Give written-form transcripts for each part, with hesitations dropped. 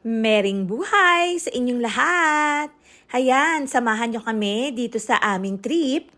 Mering buhay sa inyong lahat! Hayan, samahan nyo kami dito sa aming trip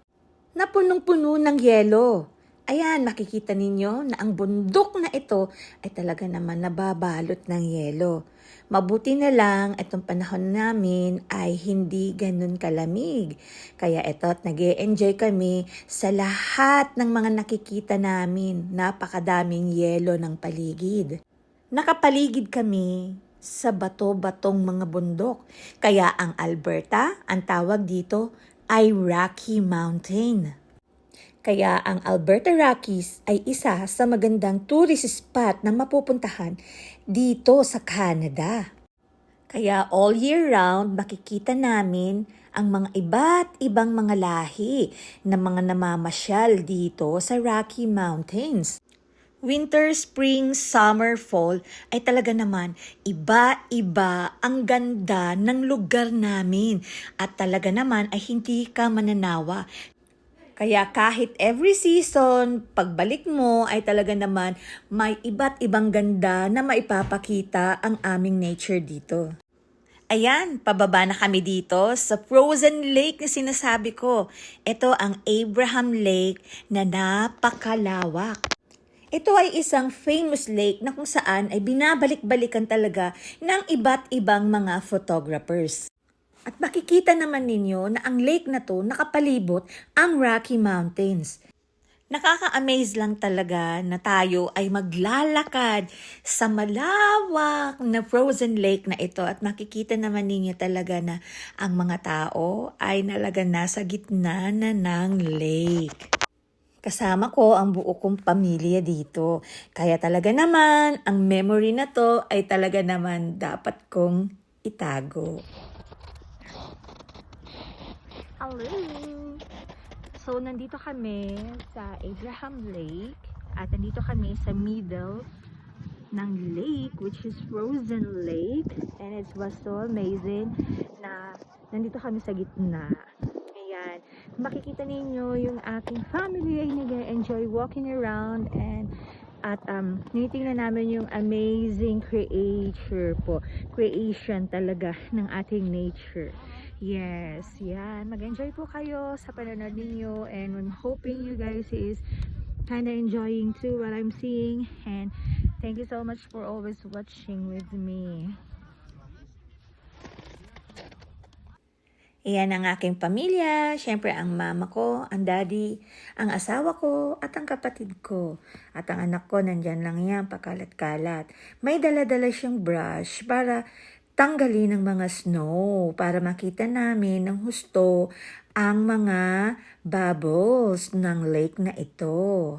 na punong-puno ng yelo. Ayan, makikita ninyo na ang bundok na ito ay talaga naman nababalot ng yelo. Mabuti na lang itong panahon namin ay hindi ganun kalamig. Kaya ito't nag-e-enjoy kami sa lahat ng mga nakikita namin. Napakadaming yelo ng paligid. Nakapaligid kami sa bato-batong mga bundok. Kaya ang Alberta, ang tawag dito ay Rocky Mountain. Kaya ang Alberta Rockies ay isa sa magandang tourist spot na mapupuntahan dito sa Canada. Kaya all year round makikita namin ang mga iba't ibang mga lahi na mga namamasyal dito sa Rocky Mountains. Winter, spring, summer, fall ay talaga naman iba-iba ang ganda ng lugar namin at talaga naman ay hindi ka mananawa. Kaya kahit every season, pagbalik mo ay talaga naman may iba't ibang ganda na maipapakita ang aming nature dito. Ayan, pababa na kami dito sa frozen lake na sinasabi ko. Ito ang Abraham Lake na napakalawak. Ito ay isang famous lake na kung saan ay binabalik-balikan talaga ng iba't ibang mga photographers. At makikita naman ninyo na ang lake na to nakapalibot ang Rocky Mountains. Nakaka-amaze lang talaga na tayo ay maglalakad sa malawak na frozen lake na ito at makikita naman ninyo talaga na ang mga tao ay nalaga nasa gitna na ng lake. Kasama ko ang buo kong pamilya dito. Kaya talaga naman, ang memory na to ay talaga naman dapat kong itago. Hello! So, nandito kami sa Abraham Lake at nandito kami sa middle ng lake which is Frozen Lake and it was so amazing na nandito kami sa gitna. Ayan, makikita ninyo yung aking family ay nag-enjoy walking around and at tinitingnan namin yung amazing creation talaga ng ating nature. Yes, yan. Mag-enjoy po kayo sa panonood ninyo and I'm hoping you guys is kind of enjoying too what I'm seeing and thank you so much for always watching with me. Iyan ang aking pamilya, syempre ang mama ko, ang daddy, ang asawa ko, at ang kapatid ko. At ang anak ko, nandyan lang yan, pakalat-kalat. May dala-dala siyang brush para tanggalin ang mga snow, para makita namin ng husto ang mga bubbles ng lake na ito.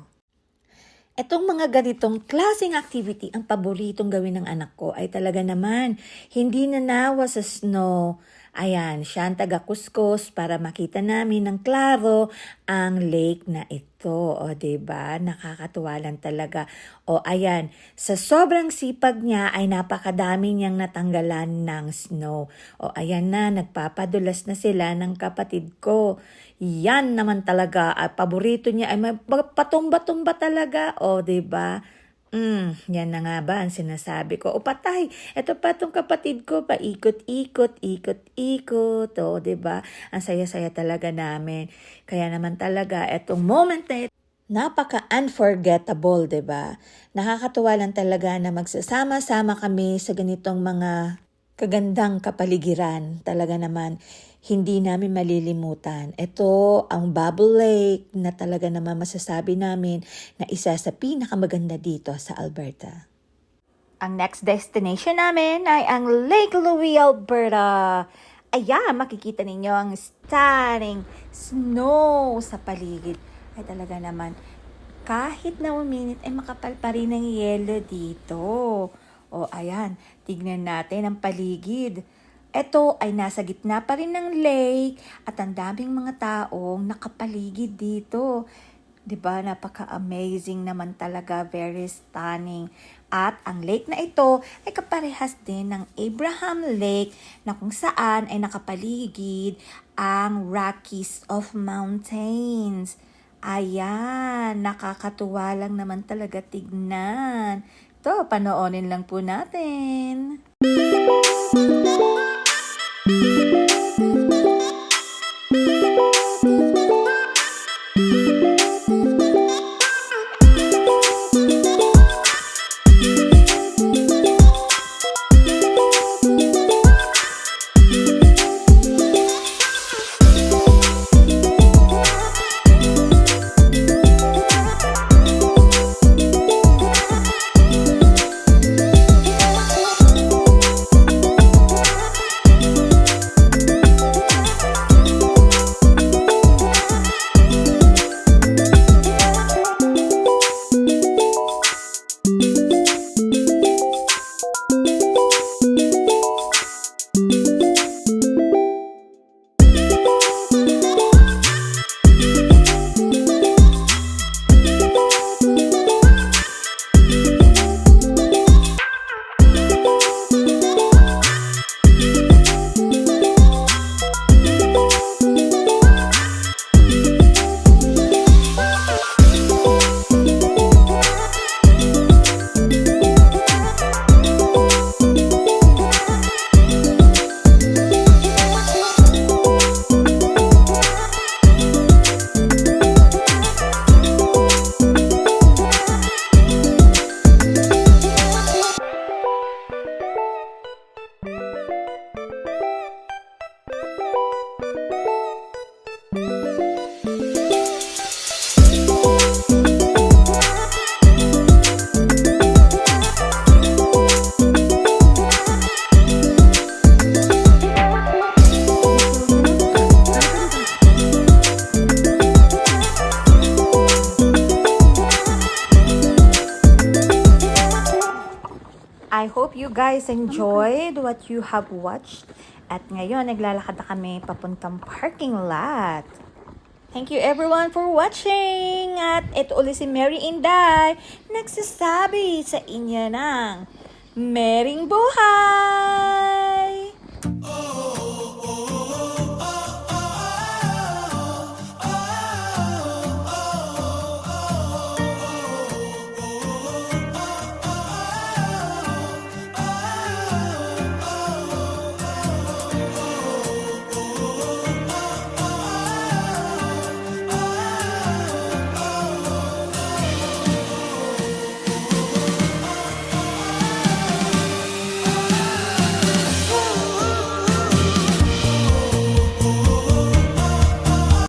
Etong mga ganitong klaseng activity, ang paboritong gawin ng anak ko ay talaga naman hindi nanawa sa snow. Ayan, siya ang taga-kuskus para makita namin ng klaro ang lake na ito. O, diba? Nakakatuwa lang talaga. O, ayan, sa sobrang sipag niya ay napakadami niyang natanggalan ng snow. O, ayan na, nagpapadulas na sila ng kapatid ko. Yan naman talaga, paborito niya ay patumba-tumba talaga. O, diba? Yan na nga ba ang sinasabi ko. O patay, eto pa tong kapatid ko, paikot-ikot, ikot-ikot. O, diba? Ang saya-saya talaga namin. Kaya naman talaga, etong moment na ito, napaka-unforgettable, diba? Nakakatuwa lang talaga na magsasama-sama kami sa ganitong mga kagandang kapaligiran. Talaga naman, hindi namin malilimutan. Ito ang Bubble Lake na talaga naman masasabi namin na isa sa pinakamaganda dito sa Alberta. Ang next destination namin ay ang Lake Louise, Alberta. Ayan, makikita ninyo ang stunning snow sa paligid. Ay talaga naman, kahit na uminit ay makapal pa rin ang yelo dito. O ayan, tignan natin ang paligid. Ito ay nasa gitna pa rin ng lake at ang daming mga taong nakapaligid dito. 'Di ba? Napaka-amazing naman talaga, very stunning. At ang lake na ito ay kaparehas din ng Abraham Lake na kung saan ay nakapaligid ang Rockies of Mountains. Ayan, nakakatuwa lang naman talaga tignan. Ito, panoonin lang po natin. guys enjoyed what you have watched. At ngayon, naglalakad na kami papuntang parking lot. Thank you everyone for watching. At ito ulit si Mary Inday, nagsasabi sa inyo ng Mering Buhay!